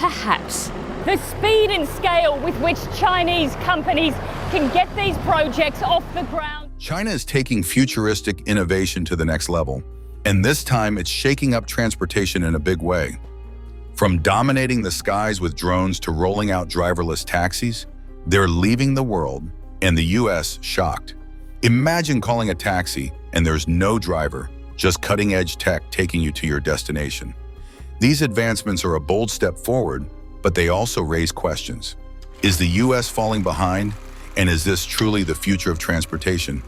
perhaps the speed and scale with which Chinese companies can get these projects off the ground. China is taking futuristic innovation to the next level, and this time it's shaking up transportation in a big way. From dominating the skies with drones to rolling out driverless taxis, they're leaving the world and the US shocked. Imagine calling a taxi and there's no driver, just cutting-edge tech taking you to your destination. These advancements are a bold step forward, but they also raise questions. Is the US falling behind? And is this truly the future of transportation?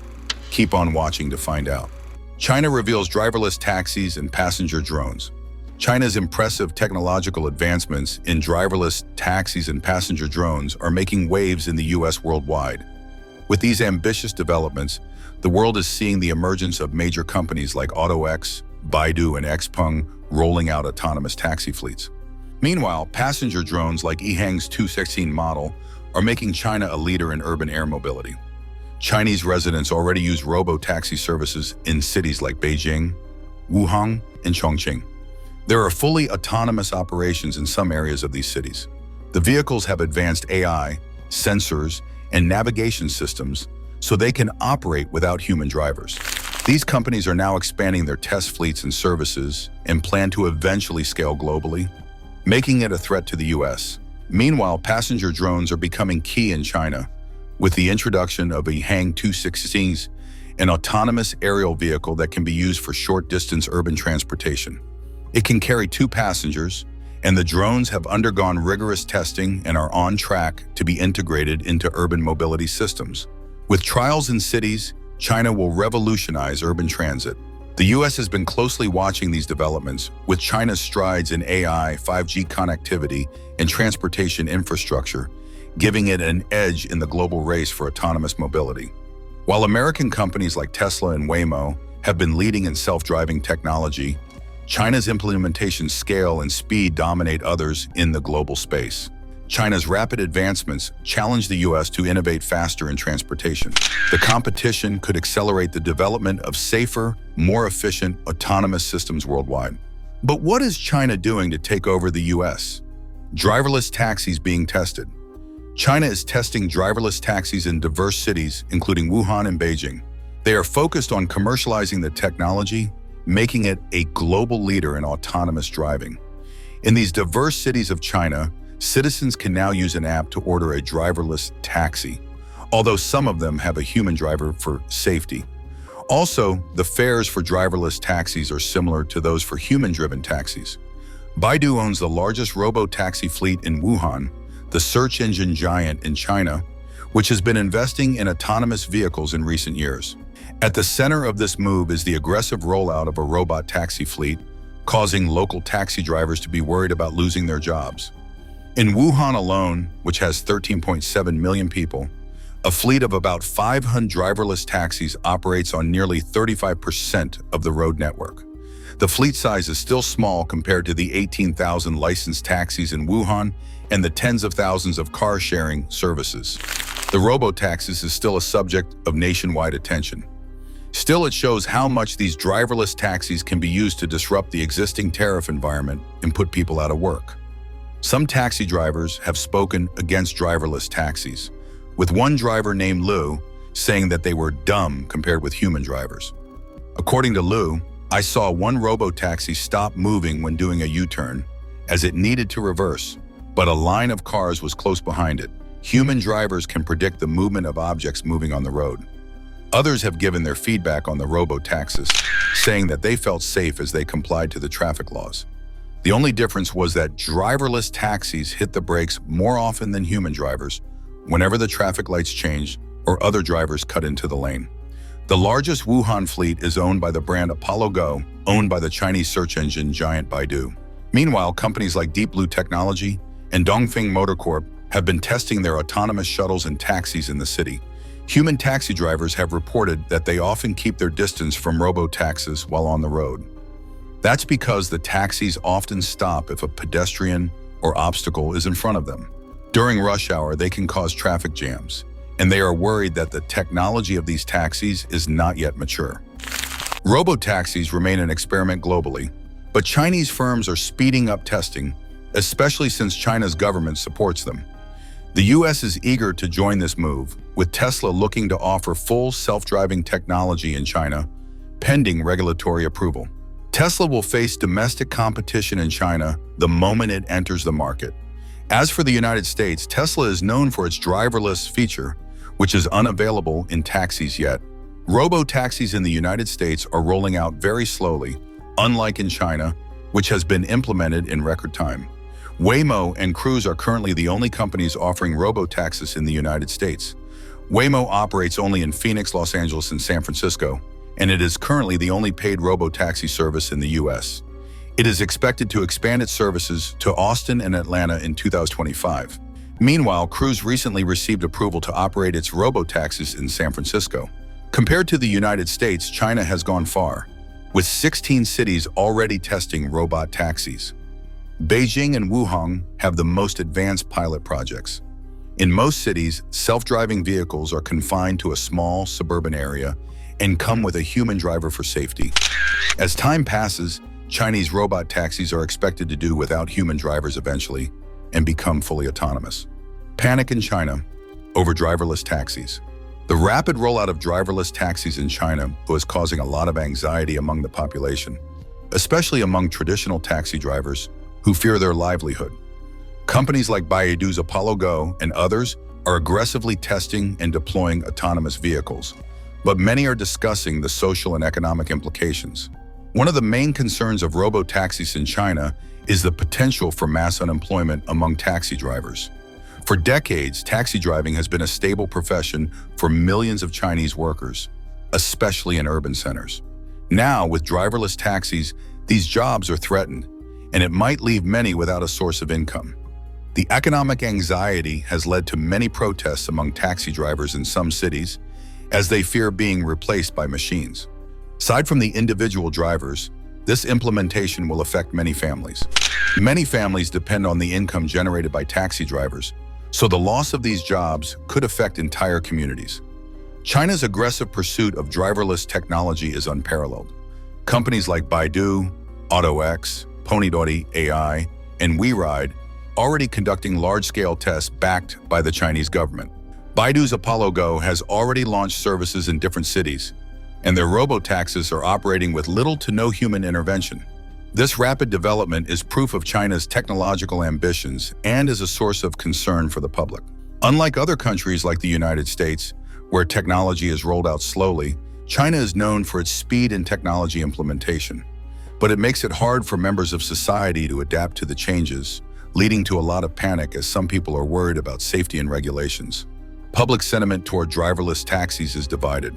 Keep on watching to find out. China reveals driverless taxis and passenger drones. China's impressive technological advancements in driverless taxis and passenger drones are making waves in the US worldwide. With these ambitious developments, the world is seeing the emergence of major companies like AutoX, Baidu, and Xpeng rolling out autonomous taxi fleets. Meanwhile, passenger drones like EHang's 216 model are making China a leader in urban air mobility. Chinese residents already use robo-taxi services in cities like Beijing, Wuhan, and Chongqing. There are fully autonomous operations in some areas of these cities. The vehicles have advanced AI, sensors, and navigation systems so they can operate without human drivers. These companies are now expanding their test fleets and services and plan to eventually scale globally, making it a threat to the US. Meanwhile, passenger drones are becoming key in China, with the introduction of EHang 216s, an autonomous aerial vehicle that can be used for short-distance urban transportation. It can carry 2 passengers, and the drones have undergone rigorous testing and are on track to be integrated into urban mobility systems. With trials in cities, China will revolutionize urban transit. The US has been closely watching these developments, with China's strides in AI, 5G connectivity, and transportation infrastructure, giving it an edge in the global race for autonomous mobility. While American companies like Tesla and Waymo have been leading in self-driving technology, China's implementation scale and speed dominate others in the global space. China's rapid advancements challenge the US to innovate faster in transportation. The competition could accelerate the development of safer, more efficient, autonomous systems worldwide. But what is China doing to take over the US? Driverless taxis being tested. China is testing driverless taxis in diverse cities, including Wuhan and Beijing. They are focused on commercializing the technology, making it a global leader in autonomous driving. In these diverse cities of China, citizens can now use an app to order a driverless taxi, although some of them have a human driver for safety. Also, the fares for driverless taxis are similar to those for human-driven taxis. Baidu owns the largest robo-taxi fleet in Wuhan, the search engine giant in China, which has been investing in autonomous vehicles in recent years. At the center of this move is the aggressive rollout of a robot taxi fleet, causing local taxi drivers to be worried about losing their jobs. In Wuhan alone, which has 13.7 million people, a fleet of about 500 driverless taxis operates on nearly 35% of the road network. The fleet size is still small compared to the 18,000 licensed taxis in Wuhan and the tens of thousands of car-sharing services. The robo-taxis is still a subject of nationwide attention. Still, it shows how much these driverless taxis can be used to disrupt the existing tariff environment and put people out of work. Some taxi drivers have spoken against driverless taxis, with one driver named Lu saying that they were dumb compared with human drivers. According to Lu, I saw one robo-taxi stop moving when doing a U-turn, as it needed to reverse, but a line of cars was close behind it. Human drivers can predict the movement of objects moving on the road. Others have given their feedback on the robo-taxis, saying that they felt safe as they complied to the traffic laws. The only difference was that driverless taxis hit the brakes more often than human drivers whenever the traffic lights changed or other drivers cut into the lane. The largest Wuhan fleet is owned by the brand Apollo Go, owned by the Chinese search engine giant Baidu. Meanwhile, companies like Deep Blue Technology and Dongfeng Motor Corp have been testing their autonomous shuttles and taxis in the city. Human taxi drivers have reported that they often keep their distance from robo-taxis while on the road. That's because the taxis often stop if a pedestrian or obstacle is in front of them. During rush hour, they can cause traffic jams, and they are worried that the technology of these taxis is not yet mature. Robo-taxis remain an experiment globally, but Chinese firms are speeding up testing, especially since China's government supports them. The US is eager to join this move, with Tesla looking to offer full self-driving technology in China, pending regulatory approval. Tesla will face domestic competition in China the moment it enters the market. As for the United States, Tesla is known for its driverless feature, which is unavailable in taxis yet. Robo-taxis in the United States are rolling out very slowly, unlike in China, which has been implemented in record time. Waymo and Cruise are currently the only companies offering robo-taxis in the United States. Waymo operates only in Phoenix, Los Angeles, and San Francisco, and it is currently the only paid robo-taxi service in the US. It is expected to expand its services to Austin and Atlanta in 2025. Meanwhile, Cruise recently received approval to operate its robo-taxis in San Francisco. Compared to the United States, China has gone far, with 16 cities already testing robot taxis. Beijing and Wuhan have the most advanced pilot projects. In most cities, self-driving vehicles are confined to a small suburban area and come with a human driver for safety. As time passes, Chinese robot taxis are expected to do without human drivers eventually and become fully autonomous. Panic in China over driverless taxis. The rapid rollout of driverless taxis in China was causing a lot of anxiety among the population, especially among traditional taxi drivers who fear their livelihood. Companies like Baidu's Apollo Go and others are aggressively testing and deploying autonomous vehicles, but many are discussing the social and economic implications. One of the main concerns of robo-taxis in China is the potential for mass unemployment among taxi drivers. For decades, taxi driving has been a stable profession for millions of Chinese workers, especially in urban centers. Now, with driverless taxis, these jobs are threatened, and it might leave many without a source of income. The economic anxiety has led to many protests among taxi drivers in some cities, as they fear being replaced by machines. Aside from the individual drivers, this implementation will affect many families. Many families depend on the income generated by taxi drivers, so the loss of these jobs could affect entire communities. China's aggressive pursuit of driverless technology is unparalleled. Companies like Baidu, AutoX, Pony.ai, and WeRide already conducting large-scale tests backed by the Chinese government. Baidu's Apollo Go has already launched services in different cities, and their robo-taxis are operating with little to no human intervention. This rapid development is proof of China's technological ambitions and is a source of concern for the public. Unlike other countries like the United States, where technology is rolled out slowly, China is known for its speed in technology implementation. But it makes it hard for members of society to adapt to the changes, leading to a lot of panic as some people are worried about safety and regulations. Public sentiment toward driverless taxis is divided.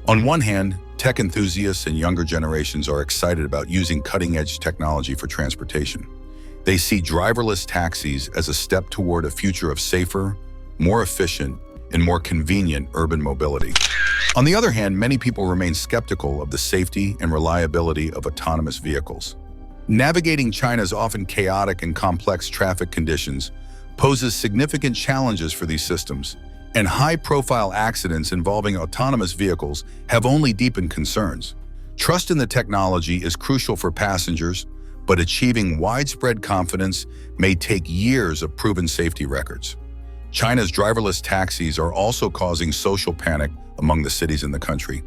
On one hand, tech enthusiasts and younger generations are excited about using cutting-edge technology for transportation. They see driverless taxis as a step toward a future of safer, more efficient, and more convenient urban mobility. On the other hand, many people remain skeptical of the safety and reliability of autonomous vehicles. Navigating China's often chaotic and complex traffic conditions poses significant challenges for these systems, and high-profile accidents involving autonomous vehicles have only deepened concerns. Trust in the technology is crucial for passengers, but achieving widespread confidence may take years of proven safety records. China's driverless taxis are also causing social panic among the cities in the country.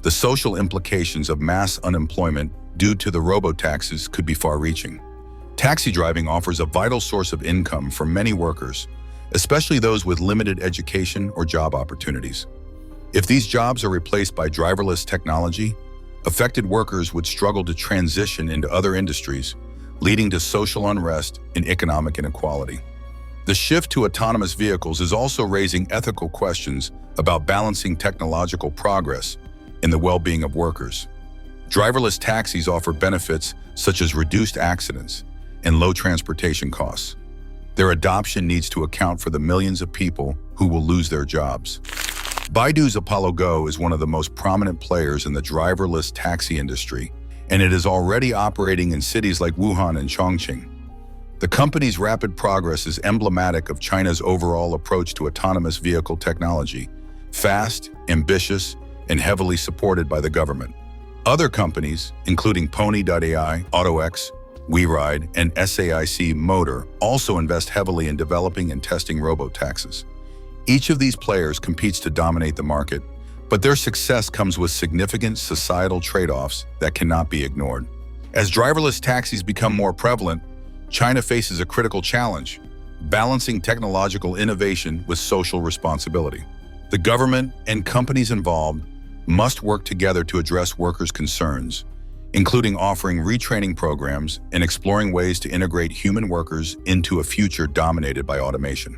The social implications of mass unemployment due to the robo-taxis could be far-reaching. Taxi driving offers a vital source of income for many workers, especially those with limited education or job opportunities. If these jobs are replaced by driverless technology, affected workers would struggle to transition into other industries, leading to social unrest and economic inequality. The shift to autonomous vehicles is also raising ethical questions about balancing technological progress and the well-being of workers. Driverless taxis offer benefits such as reduced accidents and low transportation costs. Their adoption needs to account for the millions of people who will lose their jobs. Baidu's Apollo Go is one of the most prominent players in the driverless taxi industry, and it is already operating in cities like Wuhan and Chongqing. The company's rapid progress is emblematic of China's overall approach to autonomous vehicle technology, fast, ambitious, and heavily supported by the government. Other companies, including Pony.ai, AutoX, WeRide, and SAIC Motor also invest heavily in developing and testing robotaxis. Each of these players competes to dominate the market, but their success comes with significant societal trade-offs that cannot be ignored. As driverless taxis become more prevalent, China faces a critical challenge: balancing technological innovation with social responsibility. The government and companies involved must work together to address workers' concerns, including offering retraining programs and exploring ways to integrate human workers into a future dominated by automation.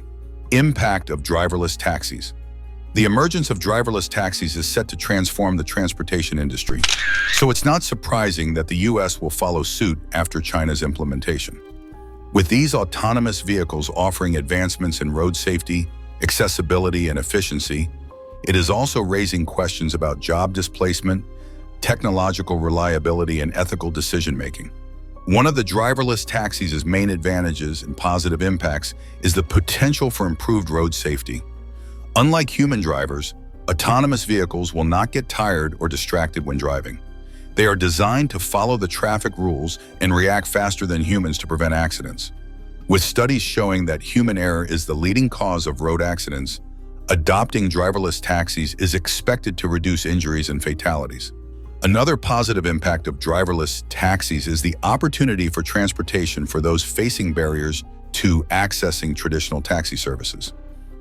Impact of driverless taxis. The emergence of driverless taxis is set to transform the transportation industry, so it's not surprising that the US will follow suit after China's implementation. With these autonomous vehicles offering advancements in road safety, accessibility, and efficiency, it is also raising questions about job displacement, technological reliability, and ethical decision-making. One of the driverless taxis' main advantages and positive impacts is the potential for improved road safety. Unlike human drivers, autonomous vehicles will not get tired or distracted when driving. They are designed to follow the traffic rules and react faster than humans to prevent accidents. With studies showing that human error is the leading cause of road accidents, adopting driverless taxis is expected to reduce injuries and fatalities. Another positive impact of driverless taxis is the opportunity for transportation for those facing barriers to accessing traditional taxi services.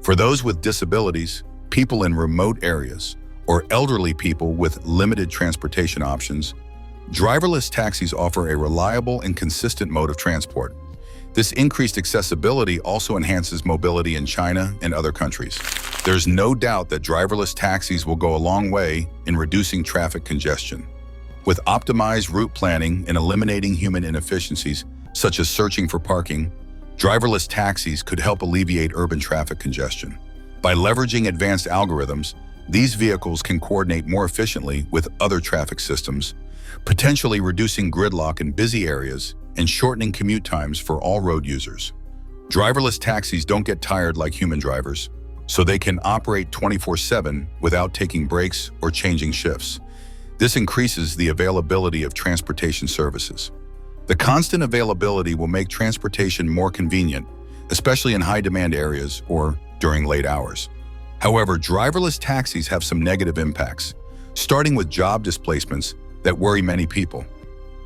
For those with disabilities, people in remote areas, or elderly people with limited transportation options, driverless taxis offer a reliable and consistent mode of transport. This increased accessibility also enhances mobility in China and other countries. There's no doubt that driverless taxis will go a long way in reducing traffic congestion. With optimized route planning and eliminating human inefficiencies, such as searching for parking, driverless taxis could help alleviate urban traffic congestion. By leveraging advanced algorithms, these vehicles can coordinate more efficiently with other traffic systems, potentially reducing gridlock in busy areas and shortening commute times for all road users. Driverless taxis don't get tired like human drivers, so they can operate 24/7 without taking breaks or changing shifts. This increases the availability of transportation services. The constant availability will make transportation more convenient, especially in high-demand areas or during late hours. However, driverless taxis have some negative impacts, starting with job displacements that worry many people.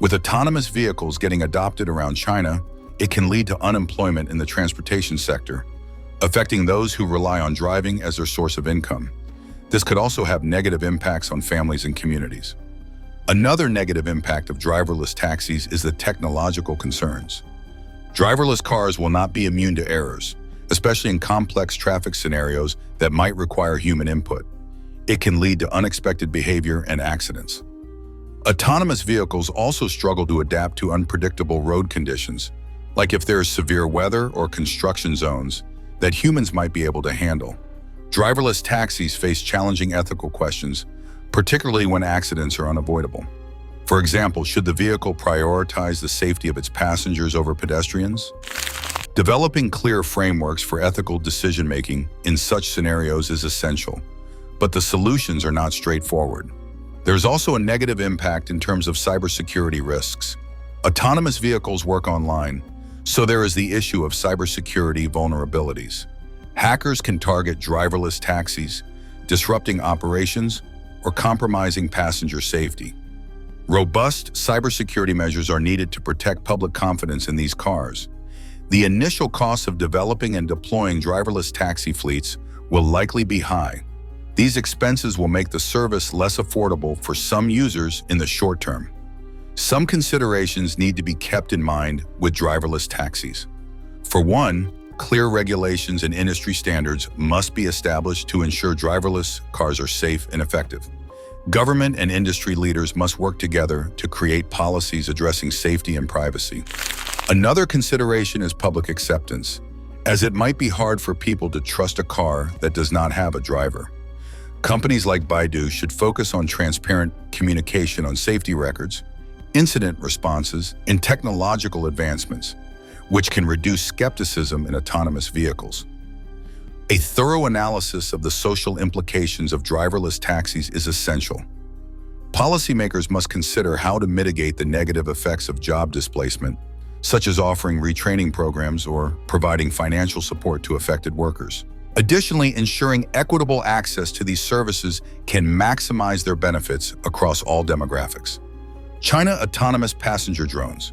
With autonomous vehicles getting adopted around China, it can lead to unemployment in the transportation sector, affecting those who rely on driving as their source of income. This could also have negative impacts on families and communities. Another negative impact of driverless taxis is the technological concerns. Driverless cars will not be immune to errors, especially in complex traffic scenarios that might require human input. It can lead to unexpected behavior and accidents. Autonomous vehicles also struggle to adapt to unpredictable road conditions, like if there is severe weather or construction zones that humans might be able to handle. Driverless taxis face challenging ethical questions, particularly when accidents are unavoidable. For example, should the vehicle prioritize the safety of its passengers over pedestrians? Developing clear frameworks for ethical decision-making in such scenarios is essential, but the solutions are not straightforward. There's also a negative impact in terms of cybersecurity risks. Autonomous vehicles work online, so there is the issue of cybersecurity vulnerabilities. Hackers can target driverless taxis, disrupting operations or compromising passenger safety. Robust cybersecurity measures are needed to protect public confidence in these cars. The initial costs of developing and deploying driverless taxi fleets will likely be high. These expenses will make the service less affordable for some users in the short term. Some considerations need to be kept in mind with driverless taxis. For one, clear regulations and industry standards must be established to ensure driverless cars are safe and effective. Government and industry leaders must work together to create policies addressing safety and privacy. Another consideration is public acceptance, as it might be hard for people to trust a car that does not have a driver. Companies like Baidu should focus on transparent communication on safety records, incident responses, and technological advancements, which can reduce skepticism in autonomous vehicles. A thorough analysis of the social implications of driverless taxis is essential. Policymakers must consider how to mitigate the negative effects of job displacement, such as offering retraining programs or providing financial support to affected workers. Additionally, ensuring equitable access to these services can maximize their benefits across all demographics. China autonomous passenger drones.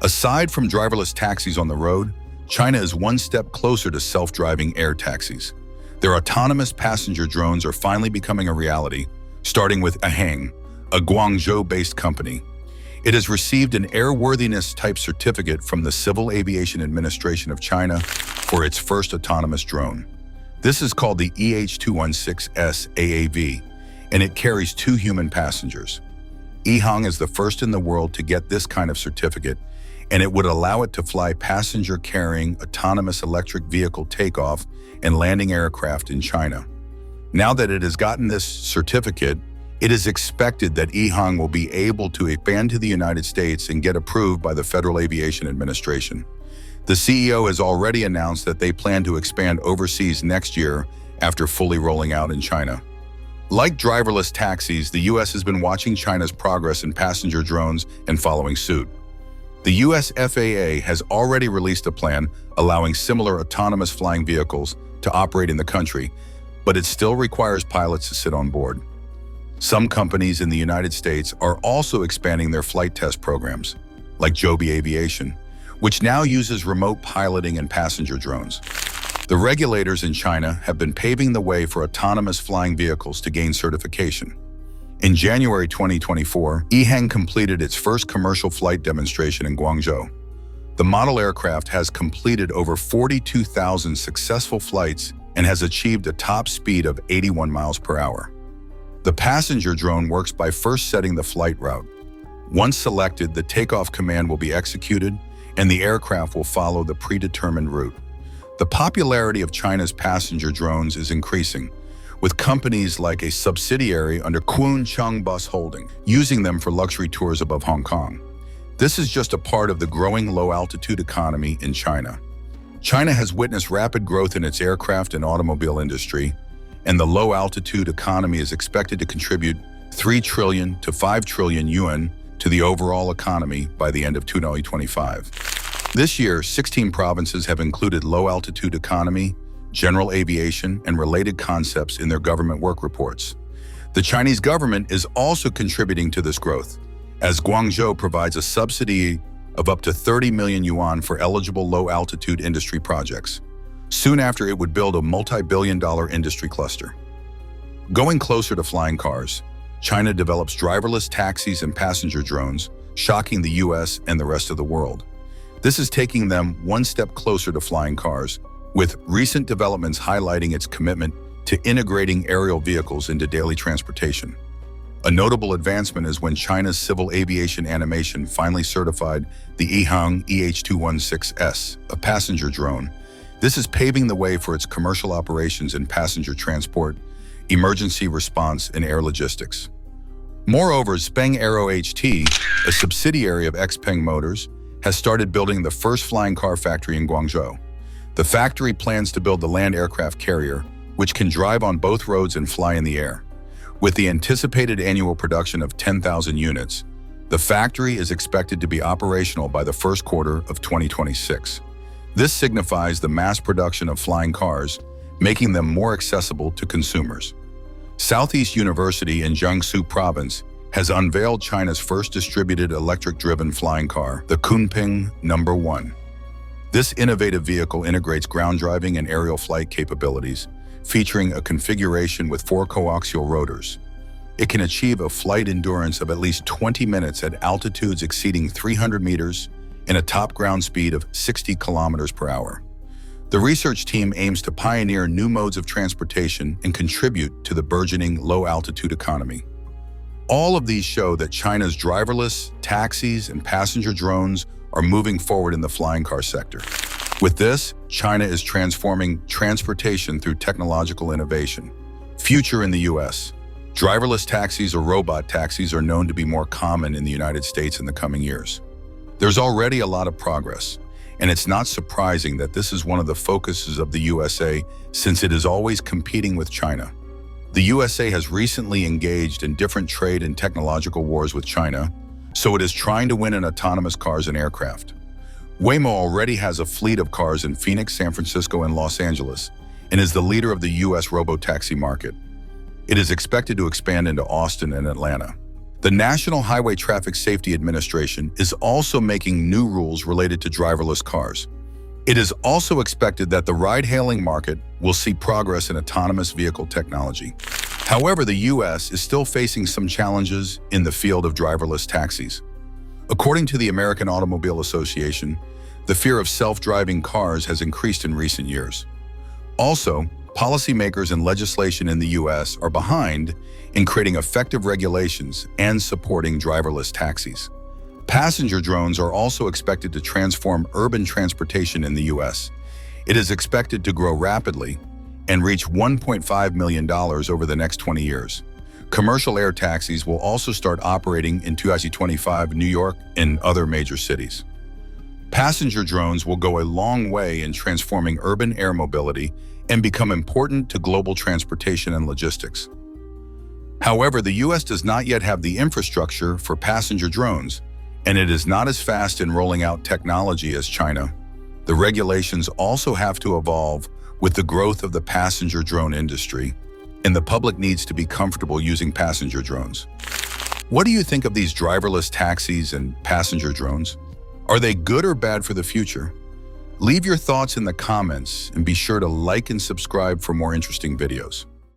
Aside from driverless taxis on the road, China is one step closer to self-driving air taxis. Their autonomous passenger drones are finally becoming a reality, starting with Ahang, a Guangzhou-based company. It has received an airworthiness type certificate from the Civil Aviation Administration of China for its first autonomous drone. This is called the EH216S AAV, and it carries 2 human passengers. Ahang is the first in the world to get this kind of certificate, and it would allow it to fly passenger-carrying autonomous electric vehicle takeoff and landing aircraft in China. Now that it has gotten this certificate, it is expected that Ahang will be able to expand to the United States and get approved by the Federal Aviation Administration. The CEO has already announced that they plan to expand overseas next year after fully rolling out in China. Like driverless taxis, the US has been watching China's progress in passenger drones and following suit. The US FAA has already released a plan allowing similar autonomous flying vehicles to operate in the country, but it still requires pilots to sit on board. Some companies in the United States are also expanding their flight test programs, like Joby Aviation, which now uses remote piloting and passenger drones. The regulators in China have been paving the way for autonomous flying vehicles to gain certification. In January 2024, Ahang completed its first commercial flight demonstration in Guangzhou. The model aircraft has completed over 42,000 successful flights and has achieved a top speed of 81 miles per hour. The passenger drone works by first setting the flight route. Once selected, the takeoff command will be executed, and the aircraft will follow the predetermined route. The popularity of China's passenger drones is increasing, with companies like a subsidiary under Kwun Chung Bus Holding using them for luxury tours above Hong Kong. This is just a part of the growing low-altitude economy in China. China has witnessed rapid growth in its aircraft and automobile industry, and the low-altitude economy is expected to contribute 3 trillion to 5 trillion yuan to the overall economy by the end of 2025. This year, 16 provinces have included low-altitude economy, general aviation, and related concepts in their government work reports. The Chinese government is also contributing to this growth, as Guangzhou provides a subsidy of up to 30 million yuan for eligible low-altitude industry projects. Soon after, it would build a multi-billion-dollar industry cluster. Going closer to flying cars, China develops driverless taxis and passenger drones, shocking the US and the rest of the world. This is taking them one step closer to flying cars, with recent developments highlighting its commitment to integrating aerial vehicles into daily transportation. A notable advancement is when China's Civil Aviation Animation finally certified the Ahang EH216S, a passenger drone. This is paving the way for its commercial operations in passenger transport, emergency response, and air logistics. Moreover, Speng Aero HT, a subsidiary of Xpeng Motors, has started building the first flying car factory in Guangzhou. The factory plans to build the land aircraft carrier, which can drive on both roads and fly in the air. With the anticipated annual production of 10,000 units, the factory is expected to be operational by the first quarter of 2026. This signifies the mass production of flying cars, making them more accessible to consumers. Southeast University in Jiangsu Province has unveiled China's first distributed electric-driven flying car, the Kunping No. 1. This innovative vehicle integrates ground driving and aerial flight capabilities, featuring a configuration with 4 coaxial rotors. It can achieve a flight endurance of at least 20 minutes at altitudes exceeding 300 meters and a top ground speed of 60 kilometers per hour. The research team aims to pioneer new modes of transportation and contribute to the burgeoning low-altitude economy. All of these show that China's driverless, taxis, and passenger drones are moving forward in the flying car sector. With this, China is transforming transportation through technological innovation. Future in the US. Driverless taxis or robot taxis are known to be more common in the United States in the coming years. There's already a lot of progress, and it's not surprising that this is one of the focuses of the USA since it is always competing with China. The USA has recently engaged in different trade and technological wars with China, so it is trying to win in autonomous cars and aircraft. Waymo already has a fleet of cars in Phoenix, San Francisco, and Los Angeles, and is the leader of the U.S. robotaxi market. It is expected to expand into Austin and Atlanta. The National Highway Traffic Safety Administration is also making new rules related to driverless cars. It is also expected that the ride-hailing market will see progress in autonomous vehicle technology. However, the U.S. is still facing some challenges in the field of driverless taxis. According to the American Automobile Association, the fear of self-driving cars has increased in recent years. Also, policymakers and legislation in the U.S. are behind in creating effective regulations and supporting driverless taxis. Passenger drones are also expected to transform urban transportation in the U.S. It is expected to grow rapidly and reach $1.5 million over the next 20 years. Commercial air taxis will also start operating in 2025 in New York and other major cities. Passenger drones will go a long way in transforming urban air mobility and become important to global transportation and logistics. However, the U.S. does not yet have the infrastructure for passenger drones, and it is not as fast in rolling out technology as China. The regulations also have to evolve with the growth of the passenger drone industry, and the public needs to be comfortable using passenger drones. What do you think of these driverless taxis and passenger drones? Are they good or bad for the future? Leave your thoughts in the comments and be sure to like and subscribe for more interesting videos.